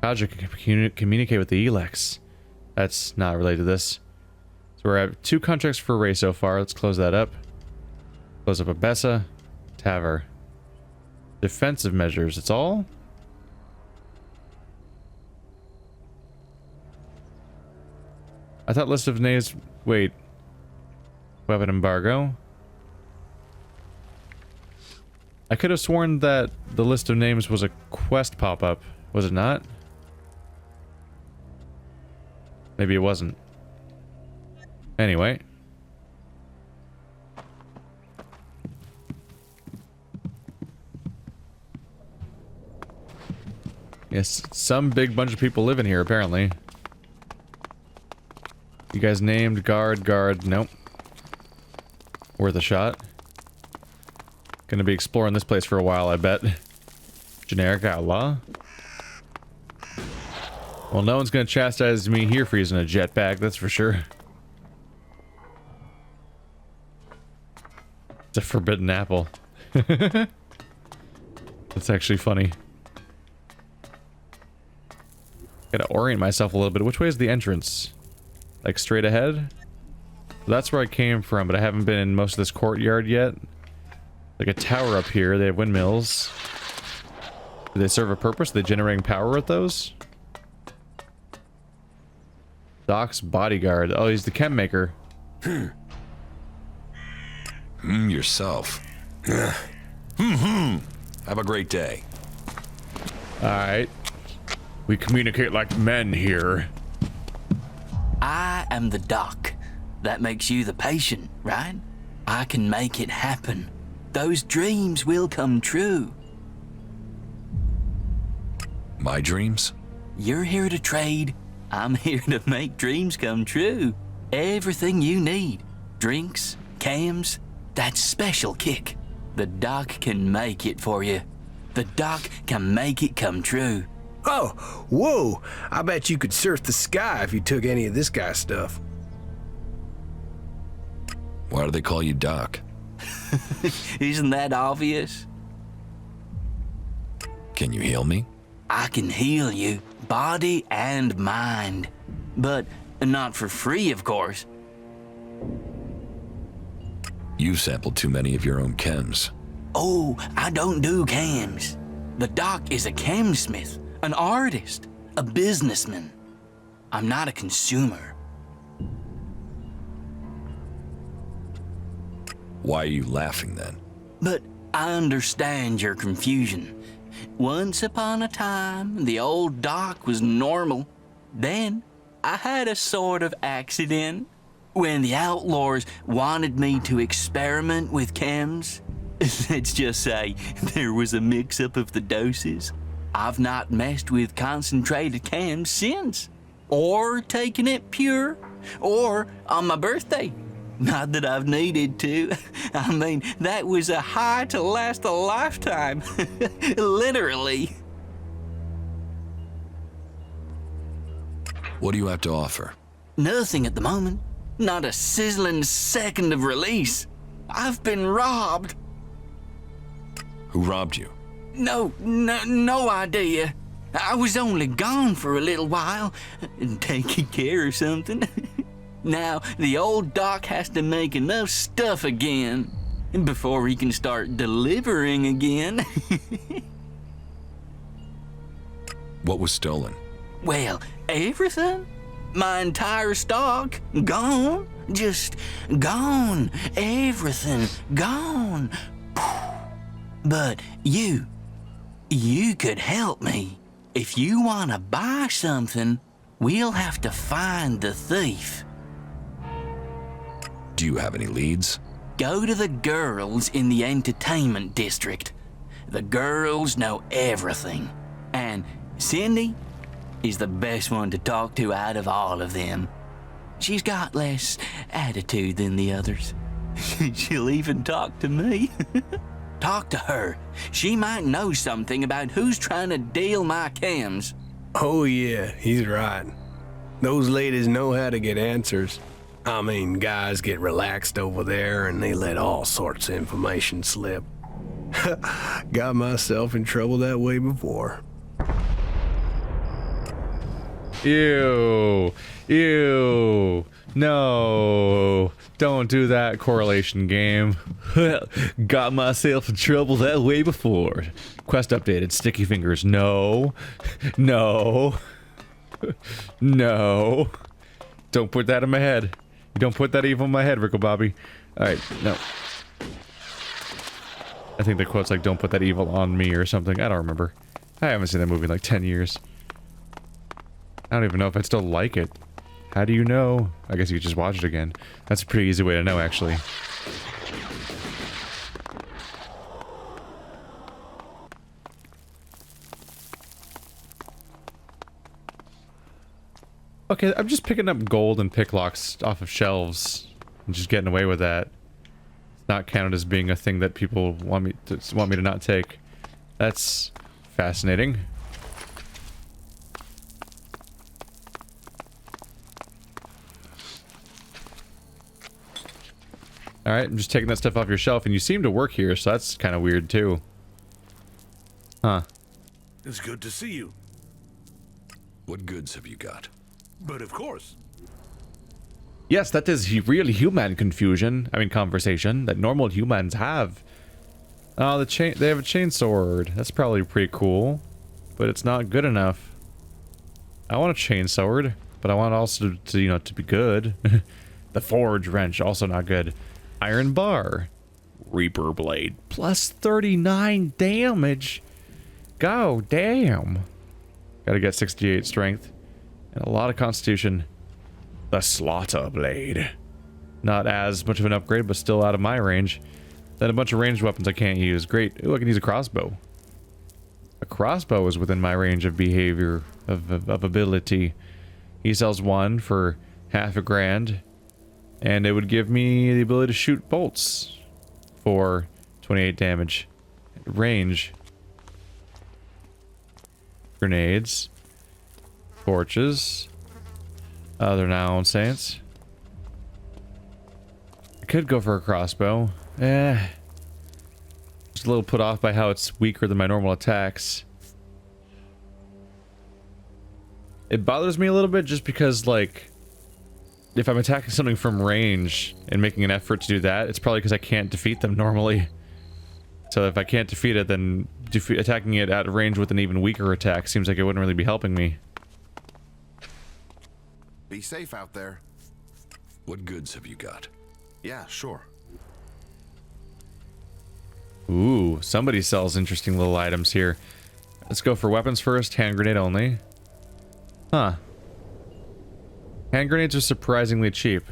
How'd you communicate with the ELEX? That's not related to this. So we're at 2 contracts for Ray so far. Let's close that up. Close up Abessa. Taver. Defensive measures. It's all? I thought list of names... Wait. Weapon embargo? I could have sworn that the list of names was a quest pop-up. Was it not? Maybe it wasn't. Anyway. Yes, some big bunch of people live in here, apparently. You guys named guard, nope. Worth a shot. Gonna be exploring this place for a while, I bet. Generic outlaw. Well, no one's gonna chastise me here for using a jetpack, that's for sure. It's a forbidden apple. That's actually funny. Gotta orient myself a little bit. Which way is the entrance? Like straight ahead? That's where I came from, but I haven't been in most of this courtyard yet. Like a tower up here. They have windmills. Do they serve a purpose? Are they generating power with those? Doc's bodyguard. Oh, he's the chem maker. Yourself. Have a great day. Alright. We communicate like men here. I am the doc. That makes you the patient, right? I can make it happen. Those dreams will come true. My dreams? You're here to trade. I'm here to make dreams come true. Everything you need. Drinks, cams, that special kick. The doc can make it for you. The doc can make it come true. Oh, whoa! I bet you could surf the sky if you took any of this guy's stuff. Why do they call you Doc? Isn't that obvious? Can you heal me? I can heal you, body and mind. But not for free, of course. You sampled too many of your own chems. Oh, I don't do cams. The doc is a chemsmith, an artist, a businessman. I'm not a consumer. Why are you laughing then? But I understand your confusion. Once upon a time, the old doc was normal. Then, I had a sort of accident. When the outlaws wanted me to experiment with chems, let's just say there was a mix-up of the doses. I've not messed with concentrated chems since. Or taken it pure. Or on my birthday. Not that I've needed to. I mean, that was a high to last a lifetime. Literally. What do you have to offer? Nothing at the moment. Not a sizzling second of release. I've been robbed. Who robbed you? No idea. I was only gone for a little while, taking care of something. Now, the old doc has to make enough stuff again before he can start delivering again. What was stolen? Well, everything. My entire stock, gone. Just gone. Everything, gone. But you could help me. If you want to buy something, we'll have to find the thief. Do you have any leads? Go to the girls in the entertainment district. The girls know everything. And Cindy is the best one to talk to out of all of them. She's got less attitude than the others. She'll even talk to me. Talk to her. She might know something about who's trying to deal my chems. Oh yeah, he's right. Those ladies know how to get answers. I mean, guys get relaxed over there and they let all sorts of information slip. Got myself in trouble that way before. Ew. Ew. No. Don't do that, correlation game. Got myself in trouble that way before. Quest updated. Sticky fingers. No. No. No. Don't put that in my head. You don't put that evil in my head, Rickle Bobby. Alright, no. I think the quote's like, don't put that evil on me or something. I don't remember. I haven't seen that movie in like 10 years. I don't even know if I'd still like it. How do you know? I guess you could just watch it again. That's a pretty easy way to know, actually. Okay, I'm just picking up gold and picklocks off of shelves and just getting away with that. It's not counted as being a thing that people want me to not take. That's fascinating. Alright, I'm just taking that stuff off your shelf, and you seem to work here, so that's kind of weird, too. Huh. It's good to see you. What goods have you got? But of course. Yes, that is real human confusion. I mean, conversation that normal humans have. Oh, they have a chain sword. That's probably pretty cool, but it's not good enough. I want a chain sword, but I want it also to you know, to be good. The forge wrench, also not good. Iron bar. Reaper blade. Plus 39 damage. Go damn. Gotta get 68 strength. And a lot of constitution. The slaughter blade. Not as much of an upgrade, but still out of my range. Then a bunch of ranged weapons I can't use. Great. Ooh, I can use a crossbow. A crossbow is within my range of behavior, of ability. He sells one for $half grand. And it would give me the ability to shoot bolts for 28 damage. Range. Grenades. Torches. Other nonsense. I could go for a crossbow. Just a little put off by how it's weaker than my normal attacks. It bothers me a little bit just because, like, if I'm attacking something from range and making an effort to do that, it's probably because I can't defeat them normally. So if I can't defeat it, then attacking it at range with an even weaker attack seems like it wouldn't really be helping me. Be safe out there. What goods have you got? Yeah, sure. Ooh, somebody sells interesting little items here. Let's go for weapons first, hand grenade only. Huh. Hand grenades are surprisingly cheap.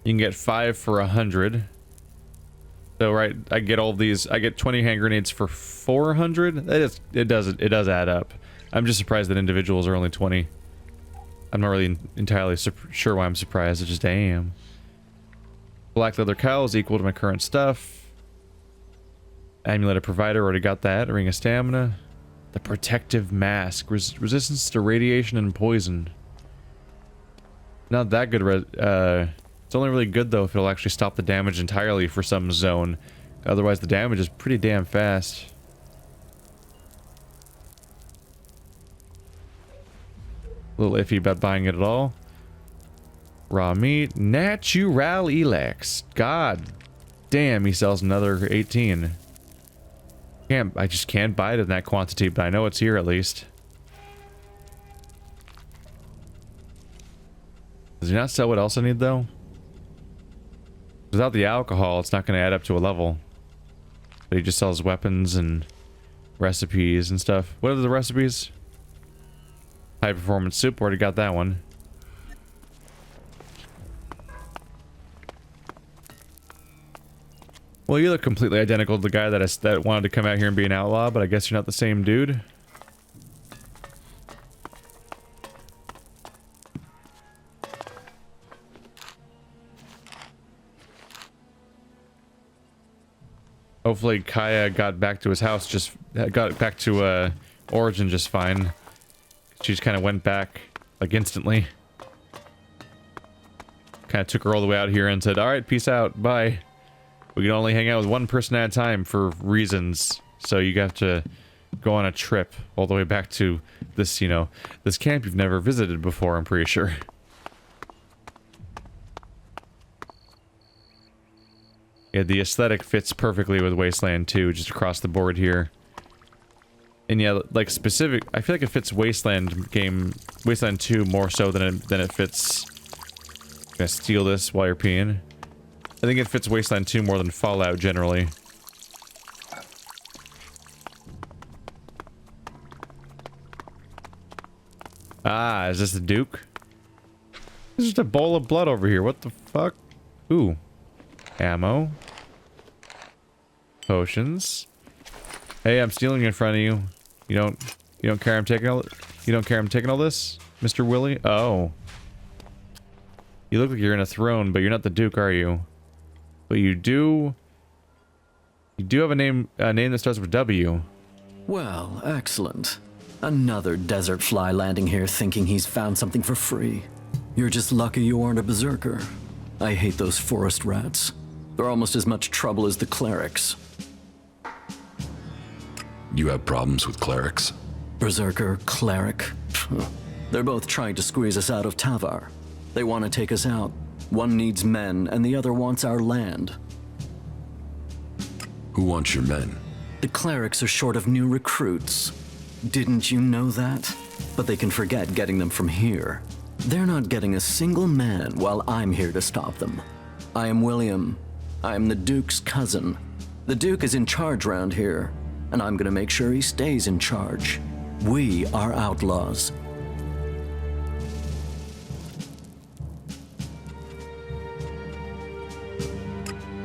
You can get 5 for 100. So right, I get all these. I get 20 hand grenades for 400. It does add up. I'm just surprised that individuals are only 20. I'm not really entirely sure why I'm surprised. I just am. Black leather cowl is equal to my current stuff. Amulet of provider, already got that. Ring of stamina. The protective mask, resistance to radiation and poison. Not that good. It's only really good though if it'll actually stop the damage entirely for some zone. Otherwise, the damage is pretty damn fast. A little iffy about buying it at all. Raw meat, natural ELEX. God damn, he sells another 18. I just can't buy it in that quantity, but I know it's here at least. Does he not sell what else I need, though? Without the alcohol, it's not going to add up to a level. But he just sells weapons and recipes and stuff. What are the recipes? High performance soup, already got that one. Well, you look completely identical to the guy that wanted to come out here and be an outlaw, but I guess you're not the same dude. Hopefully Kaya got back to his house got back to Origin just fine. She just kind of went back like instantly. Kind of took her all the way out here and said, "Alright, peace out, bye. We can only hang out with one person at a time for reasons. So you have to go on a trip all the way back to this, you know, this camp you've never visited before, I'm pretty sure. Yeah, the aesthetic fits perfectly with Wasteland 2, just across the board here. And yeah, like specific, I feel like it fits Wasteland 2 more so than it fits. I'm gonna steal this while you're peeing. I think it fits Wasteland 2 more than Fallout generally. Ah, is this the Duke? There's just a bowl of blood over here. What the fuck? Ooh. Ammo. Potions. Hey, I'm stealing in front of you. You don't care I'm taking all this, Mr. Willie? Oh. You look like you're in a throne, but you're not the Duke, are you? But you do have a name that starts with W. Well, excellent. Another desert fly landing here thinking he's found something for free. You're just lucky you aren't a berserker. I hate those forest rats. They're almost as much trouble as the clerics. You have problems with clerics? Berserker, cleric. They're both trying to squeeze us out of Tavar. They want to take us out. One needs men, and the other wants our land. Who wants your men? The clerics are short of new recruits. Didn't you know that? But they can forget getting them from here. They're not getting a single man while I'm here to stop them. I am William. I am the Duke's cousin. The Duke is in charge round here, and I'm gonna make sure he stays in charge. We are outlaws.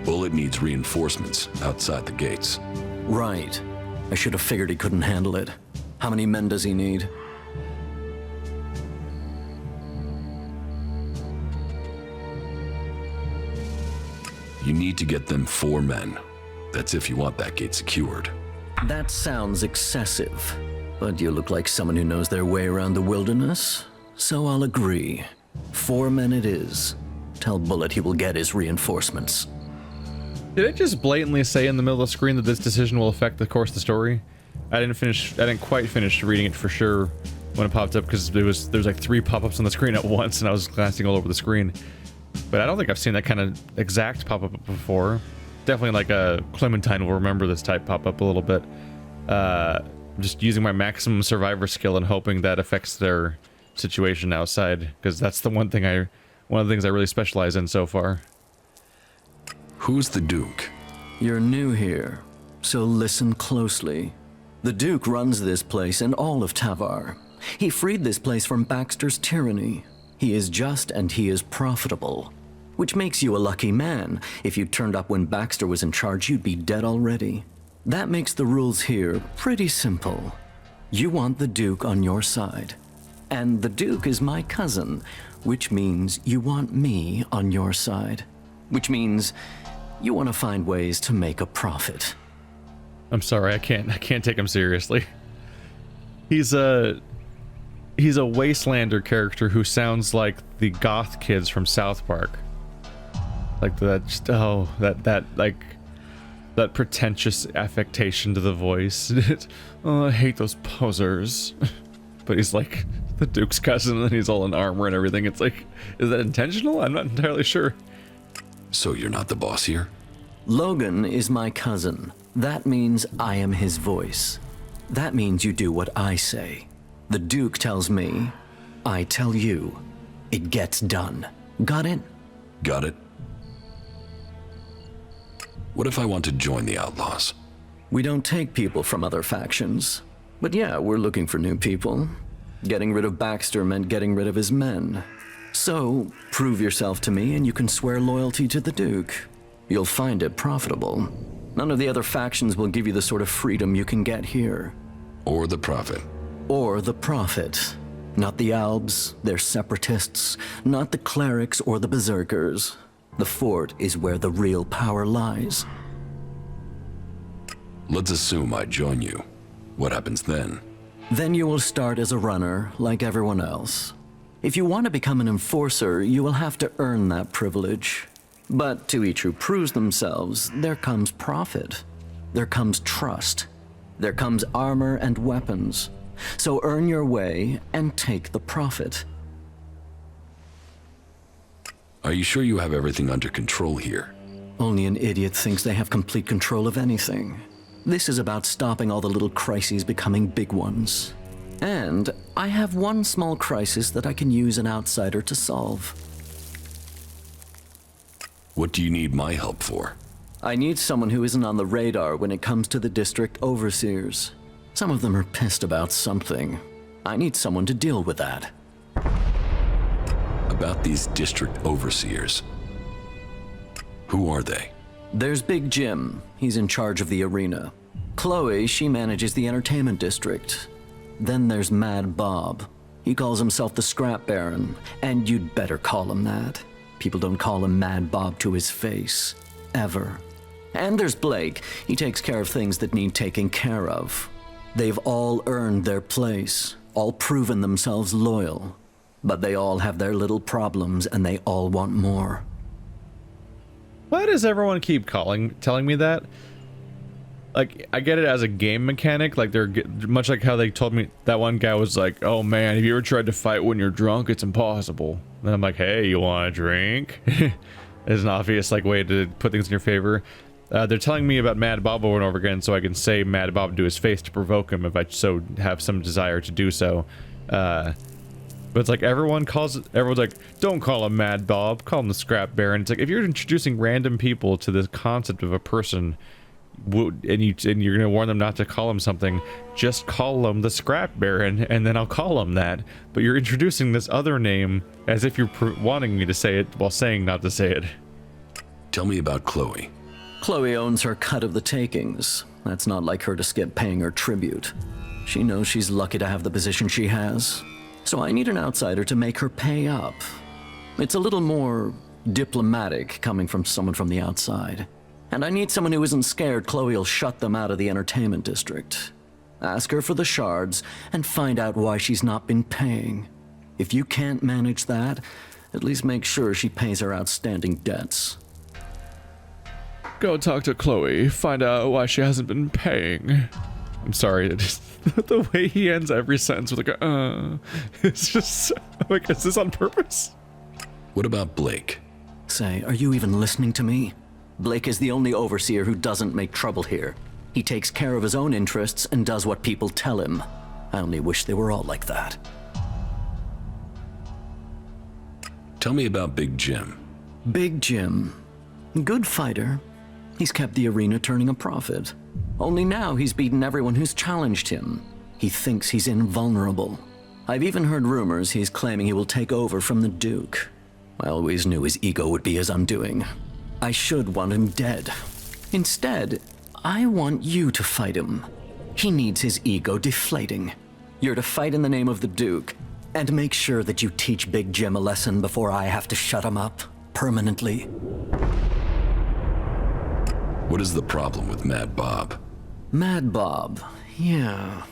Bullet needs reinforcements outside the gates. Right. I should have figured he couldn't handle it. How many men does he need? You need to get them 4 men. That's if you want that gate secured. That sounds excessive, but you look like someone who knows their way around the wilderness, so I'll agree. 4 men it is. Tell Bullet he will get his reinforcements. Did I just blatantly say in the middle of the screen that this decision will affect the course of the story? I didn't quite finish reading it for sure when it popped up because there's like 3 pop-ups on the screen at once and I was glancing all over the screen. But I don't think I've seen that kind of exact pop-up before. Definitely like a Clementine will remember this type pop-up a little bit. Just using my maximum survivor skill and hoping that affects their situation outside, because that's the one of the things I really specialize in so far. Who's the Duke? You're new here, so listen closely. The Duke runs this place and all of Tavar. He freed this place from Baxter's tyranny. He is just and he is profitable. Which makes you a lucky man. If you turned up when Baxter was in charge, you'd be dead already. That makes the rules here pretty simple. You want the Duke on your side. And the Duke is my cousin, which means you want me on your side. Which means you want to find ways to make a profit. I'm sorry, I can't take him seriously. He's a Wastelander character who sounds like the goth kids from South Park. Like that pretentious affectation to the voice. Oh, I hate those posers. But he's like the Duke's cousin and he's all in armor and everything. It's like, is that intentional? I'm not entirely sure. So you're not the boss here? Logan is my cousin. That means I am his voice. That means you do what I say. The Duke tells me, I tell you. It gets done. Got it? Got it. What if I want to join the Outlaws? We don't take people from other factions. But yeah, we're looking for new people. Getting rid of Baxter meant getting rid of his men. So, prove yourself to me and you can swear loyalty to the Duke. You'll find it profitable. None of the other factions will give you the sort of freedom you can get here. Or the profit. Or the profit. Not the Albs, they're separatists. Not the clerics or the berserkers. The fort is where the real power lies. Let's assume I join you. What happens then? Then you will start as a runner, like everyone else. If you want to become an enforcer, you will have to earn that privilege. But to each who proves themselves, there comes profit. There comes trust. There comes armor and weapons. So earn your way and take the profit. Are you sure you have everything under control here? Only an idiot thinks they have complete control of anything. This is about stopping all the little crises becoming big ones. And I have one small crisis that I can use an outsider to solve. What do you need my help for? I need someone who isn't on the radar when it comes to the district overseers. Some of them are pissed about something. I need someone to deal with that. About these district overseers. Who are they? There's Big Jim. He's in charge of the arena. Chloe, she manages the entertainment district. Then there's Mad Bob. He calls himself the Scrap Baron, and you'd better call him that. People don't call him Mad Bob to his face. Ever. And there's Blake. He takes care of things that need taking care of. They've all earned their place, all proven themselves loyal. But they all have their little problems, and they all want more. Why does everyone keep telling me that? Like, I get it as a game mechanic, like they're much like how they told me that one guy was like, oh man, have you ever tried to fight when you're drunk? It's impossible. And I'm like, hey, you want a drink? It's an obvious like way to put things in your favor. They're telling me about Mad Bob over and over again so I can say Mad Bob to his face to provoke him if I so have some desire to do so. But it's like everyone's like, don't call him Mad Bob, call him the Scrap Baron. It's like, if you're introducing random people to this concept of a person, and you're gonna warn them not to call him something, just call him the Scrap Baron, and then I'll call him that. But you're introducing this other name as if you're wanting me to say it while saying not to say it. Tell me about Chloe. Chloe owns her cut of the takings. That's not like her to skip paying her tribute. She knows she's lucky to have the position she has. So I need an outsider to make her pay up. It's a little more diplomatic coming from someone from the outside. And I need someone who isn't scared Chloe will shut them out of the entertainment district. Ask her for the shards and find out why she's not been paying. If you can't manage that, at least make sure she pays her outstanding debts. Go talk to Chloe, find out why she hasn't been paying. I'm sorry, the way he ends every sentence with like a, it's just, like, is this on purpose? What about Blake? Say, are you even listening to me? Blake is the only overseer who doesn't make trouble here. He takes care of his own interests and does what people tell him. I only wish they were all like that. Tell me about Big Jim. Big Jim. Good fighter. He's kept the arena turning a profit. Only now he's beaten everyone who's challenged him. He thinks he's invulnerable. I've even heard rumors he's claiming he will take over from the Duke. I always knew his ego would be his undoing. I should want him dead. Instead, I want you to fight him. He needs his ego deflating. You're to fight in the name of the Duke, and make sure that you teach Big Jim a lesson before I have to shut him up permanently. What is the problem with Mad Bob? Mad Bob, yeah.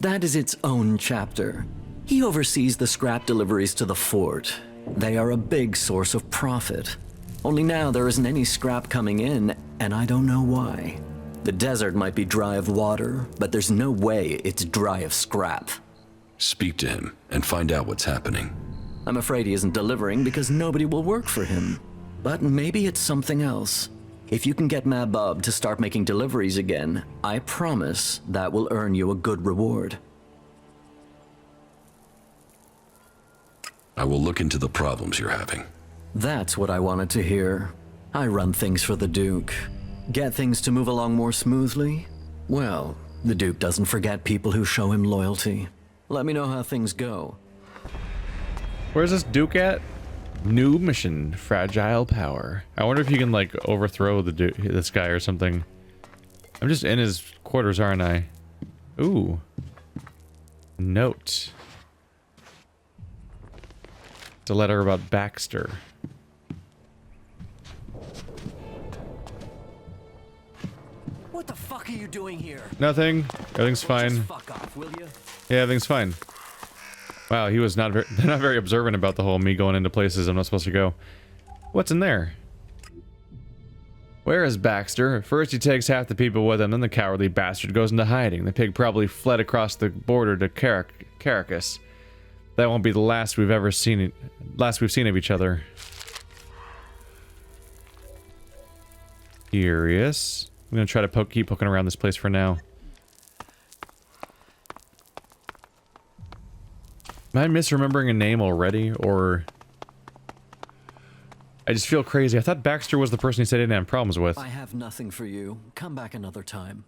That is its own chapter. He oversees the scrap deliveries to the fort. They are a big source of profit. Only now there isn't any scrap coming in, and I don't know why. The desert might be dry of water, but there's no way it's dry of scrap. Speak to him and find out what's happening. I'm afraid he isn't delivering because nobody will work for him. But maybe it's something else. If you can get Mad Bob to start making deliveries again, I promise that will earn you a good reward. I will look into the problems you're having. That's what I wanted to hear. I run things for the Duke. Get things to move along more smoothly? Well, the Duke doesn't forget people who show him loyalty. Let me know how things go. Where's this Duke at? New mission, fragile power. I wonder if you can like overthrow this guy or something. I'm just in his quarters, aren't I? Ooh. Note. It's a letter about Baxter. What the fuck are you doing here? Nothing. Everything's fine. Just fuck off, will you? Yeah, everything's fine. Wow, he was not very, they're not very observant about the whole me going into places I'm not supposed to go. What's in there? Where is Baxter? First he takes half the people with him, then the cowardly bastard goes into hiding. The pig probably fled across the border to Caracas. That won't be the last we've ever seen. Last we've seen of each other. Curious. I'm gonna try to keep poking around this place for now. Am I misremembering a name already, or... I just feel crazy. I thought Baxter was the person he said he didn't have problems with. I have nothing for you. Come back another time.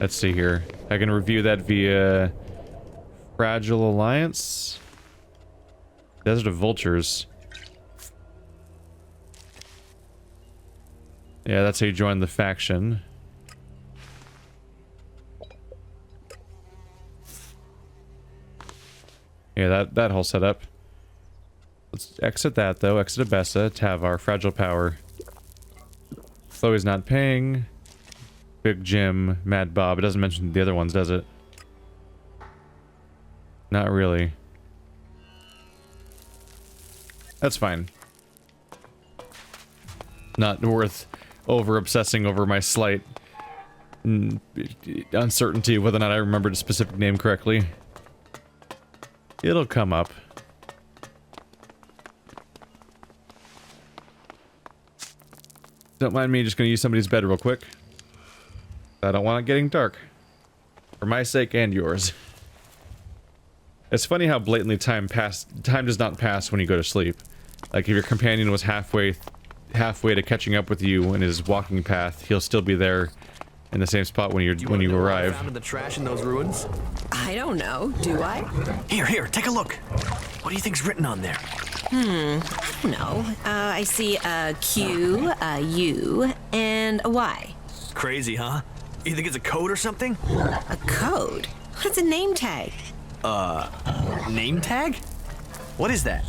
Let's see here. I can review that via... Fragile Alliance? Desert of Vultures. Yeah, that's how you join the faction. Yeah, that whole setup. Let's exit that, though. Exit Abessa, Tavar, Fragile Power. Chloe's not paying. Big Jim, Mad Bob. It doesn't mention the other ones, does it? Not really. That's fine. Not worth over-obsessing over my slight uncertainty whether or not I remembered a specific name correctly. It'll come up. Don't mind me, just gonna use somebody's bed real quick. I don't want it getting dark. For my sake and yours. It's funny how blatantly time does not pass when you go to sleep. Like if your companion was halfway to catching up with you in his walking path, he'll still be there in the same spot when you arrive. Found in the trash in those ruins? I don't know. Do I? Here, take a look. What do you think's written on there? I don't know. I see a Q, a U, and a Y. Crazy, huh? You think it's a code or something? A code? What's a name tag? Name tag? What is that?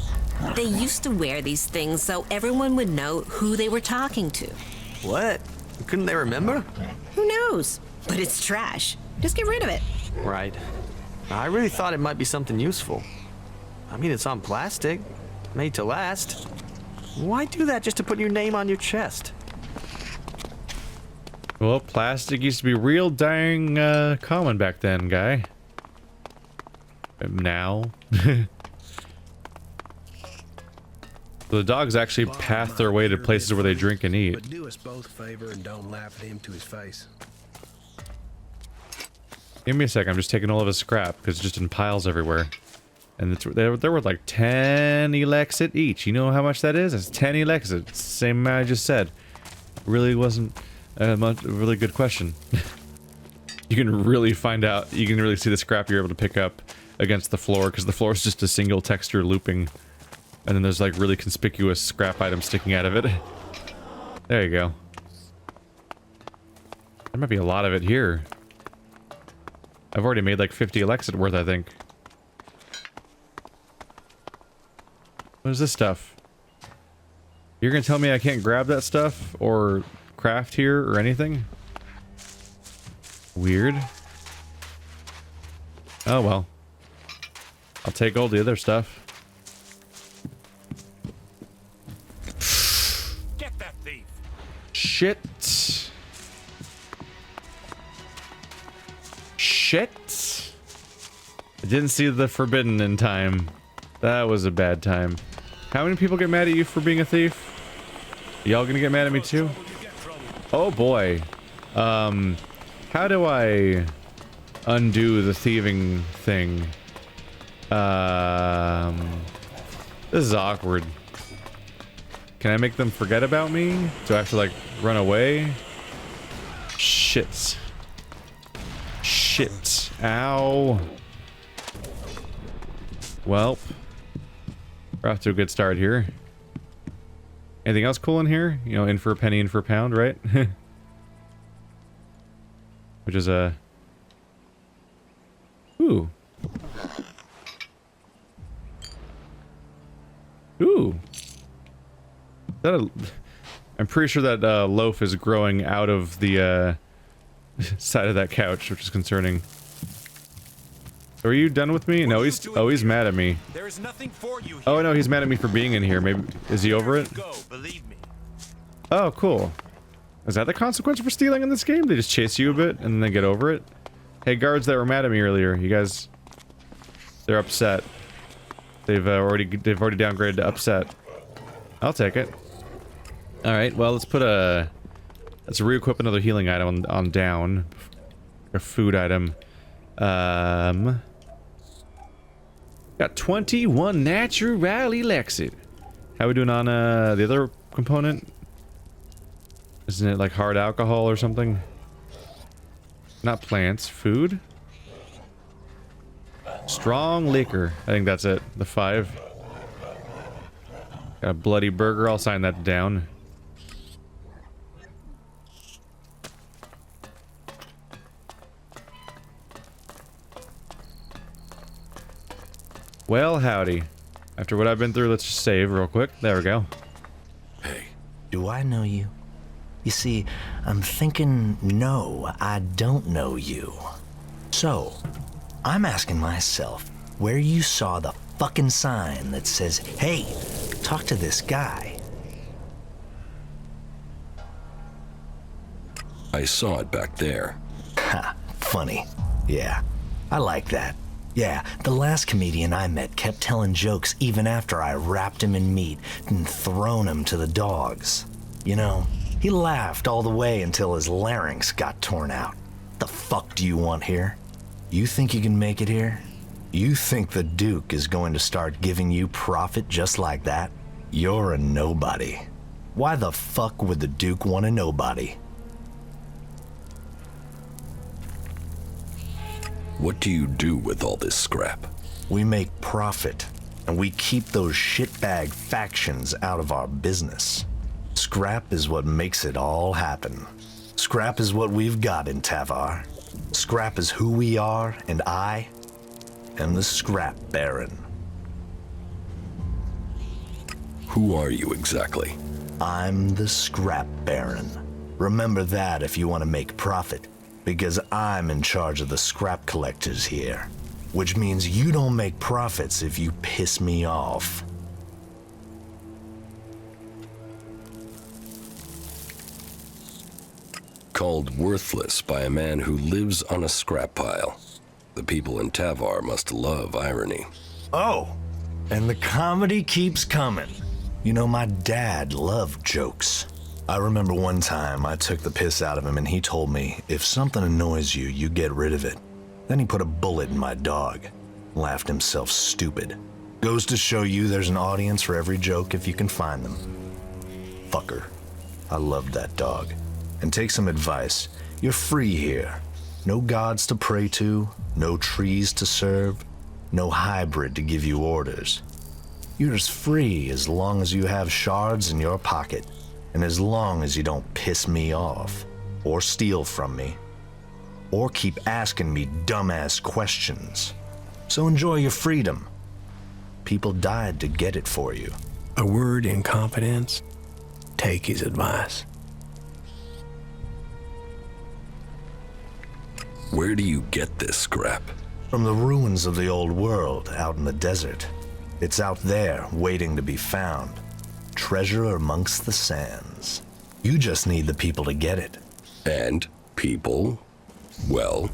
They used to wear these things so everyone would know who they were talking to. What? Couldn't they remember? Who knows? But it's trash. Just get rid of it. Right. I really thought it might be something useful. I mean, it's on plastic, made to last. Why do that just to put your name on your chest? Well, plastic used to be real dang common back then, guy. Now. The dogs actually path their way to places where they drink and eat. But do us both a favor and don't laugh at him to his face. Give me a sec, I'm just taking all of his scrap, because it's just in piles everywhere. And they're worth like 10 ELEX at each. You know how much that is? It's 10 ELEX. It's the same amount I just said. Really wasn't a really good question. You can really find out, you can really see the scrap you're able to pick up against the floor, because the floor is just a single texture looping. And then there's like really conspicuous scrap items sticking out of it. There you go. There might be a lot of it here. I've already made like 50 Elexit worth, I think. What is this stuff? You're gonna tell me I can't grab that stuff or craft here or anything? Weird. Oh well. I'll take all the other stuff. Get that thief! Shit. Shit. I didn't see the forbidden in time. That was a bad time. How many people get mad at you for being a thief? Y'all gonna get mad at me too? Oh boy. How do I undo the thieving thing? This is awkward. Can I make them forget about me? Do I have to like run away? Shit. Shit. Ow. Welp. We're off to a good start here. Anything else cool in here? You know, in for a penny, in for a pound, right? Which is a... Ooh. Ooh. Is that a... I'm pretty sure that loaf is growing out of the side of that couch, which is concerning. Are you done with me? No, he's mad at me. There is nothing for you here. Oh no, he's mad at me for being in here. Maybe is he over it? Go, believe me. Oh, cool. Is that the consequence for stealing in this game? They just chase you a bit and then they get over it? Hey, guards that were mad at me earlier, you guys... They're upset. They've already downgraded to upset. I'll take it. Alright, well, let's put a... Let's re-equip another healing item on down. A food item. Got 21 natural elixir. How we doing on the other component? Isn't it like hard alcohol or something? Not plants, food? Strong liquor. I think that's it. The 5. Got a bloody burger. I'll sign that down. Well, howdy. After what I've been through, let's just save real quick. There we go. Hey, Do I know you? You see, I'm thinking, no, I don't know you. So, I'm asking myself where you saw the fucking sign that says, hey, talk to this guy. I saw it back there. Ha, funny. Yeah, I like that. Yeah, the last comedian I met kept telling jokes even after I wrapped him in meat and thrown him to the dogs. You know, he laughed all the way until his larynx got torn out. The fuck do you want here? You think you can make it here? You think the Duke is going to start giving you profit just like that? You're a nobody. Why the fuck would the Duke want a nobody? What do you do with all this scrap? We make profit, and we keep those shitbag factions out of our business. Scrap is what makes it all happen. Scrap is what we've got in Tavar. Scrap is who we are, and I am the Scrap Baron. Who are you exactly? I'm the Scrap Baron. Remember that if you want to make profit, because I'm in charge of the scrap collectors here, which means you don't make profits if you piss me off. Called worthless by a man who lives on a scrap pile. The people in Tavar must love irony. Oh, and the comedy keeps coming. You know, my dad loved jokes. I remember one time I took the piss out of him and he told me, if something annoys you, you get rid of it. Then he put a bullet in my dog. Laughed himself stupid. Goes to show you there's an audience for every joke if you can find them. Fucker. I loved that dog. And take some advice. You're free here. No gods to pray to, no trees to serve, no hybrid to give you orders. You're as free as long as you have shards in your pocket. And as long as you don't piss me off, or steal from me, or keep asking me dumbass questions. So enjoy your freedom. People died to get it for you. A word in confidence, take his advice. Where do you get this scrap? From the ruins of the old world out in the desert. It's out there waiting to be found. Treasure amongst the sands. You just need the people to get it. And people, well,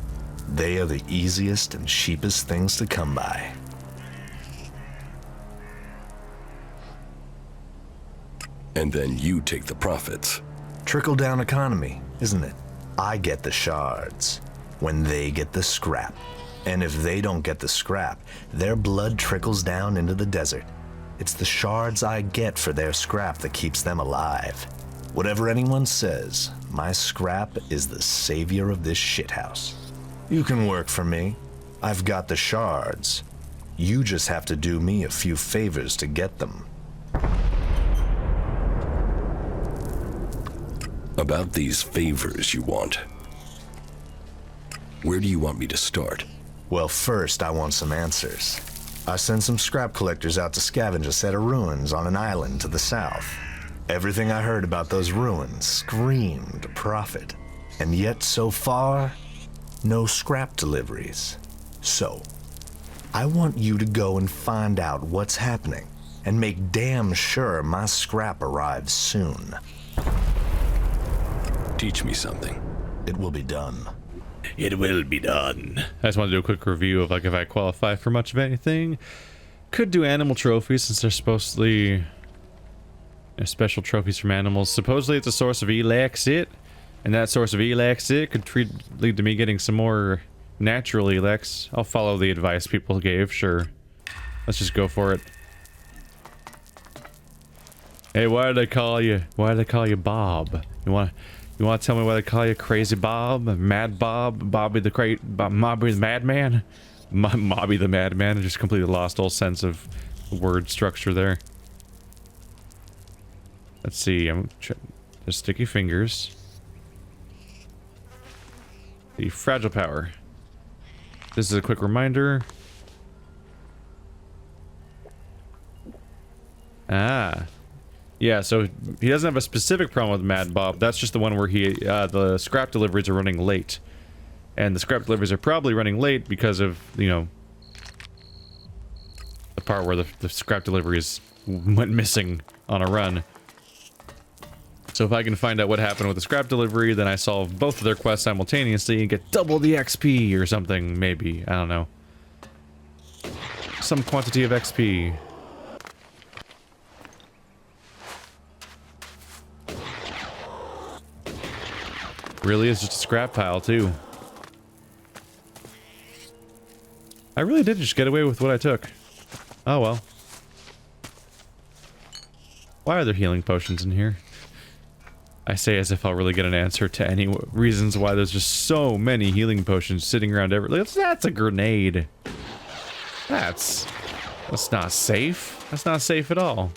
they are the easiest and cheapest things to come by. and then you take the profits. Trickle-down economy, isn't it? I get the shards when they get the scrap. And if they don't get the scrap, their blood trickles down into the desert. It's the shards I get for their scrap that keeps them alive. Whatever anyone says, my scrap is the savior of this shithouse. You can work for me. I've got the shards. You just have to do me a few favors to get them. About these favors you want. Where do you want me to start? Well, first I want some answers. I sent some scrap collectors out to scavenge a set of ruins on an island to the south. Everything I heard about those ruins screamed profit. And yet, so far, no scrap deliveries. So, I want you to go and find out what's happening and make damn sure my scrap arrives soon. Teach me something. It will be done. It will be done. I just want to do a quick review of like if I qualify for much of anything. Could do animal trophies since they're supposedly special trophies from animals. Supposedly it's a source of ELEX, and that source of ELEX could lead to me getting some more natural ELEX. I'll follow the advice people gave, sure. Let's just go for it. Hey, why did they call you Bob? You want to tell me why they call you Crazy Bob, Mad Bob, Bobby the Madman? Mobby the Madman. I just completely lost all sense of word structure there. Let's see. The sticky fingers. The fragile power. This is a quick reminder. Ah. Yeah, so he doesn't have a specific problem with Mad Bob. That's just the one where the scrap deliveries are running late. And the scrap deliveries are probably running late because of, you know, the part where the scrap deliveries went missing on a run. So if I can find out what happened with the scrap delivery, then I solve both of their quests simultaneously and get double the XP or something, maybe. I don't know. Some quantity of XP. Really is just a scrap pile, too. I really did just get away with what I took. Oh well. Why are there healing potions in here? I say as if I'll really get an answer to any reasons why there's just so many healing potions sitting around everywhere. That's a grenade. That's not safe. That's not safe at all.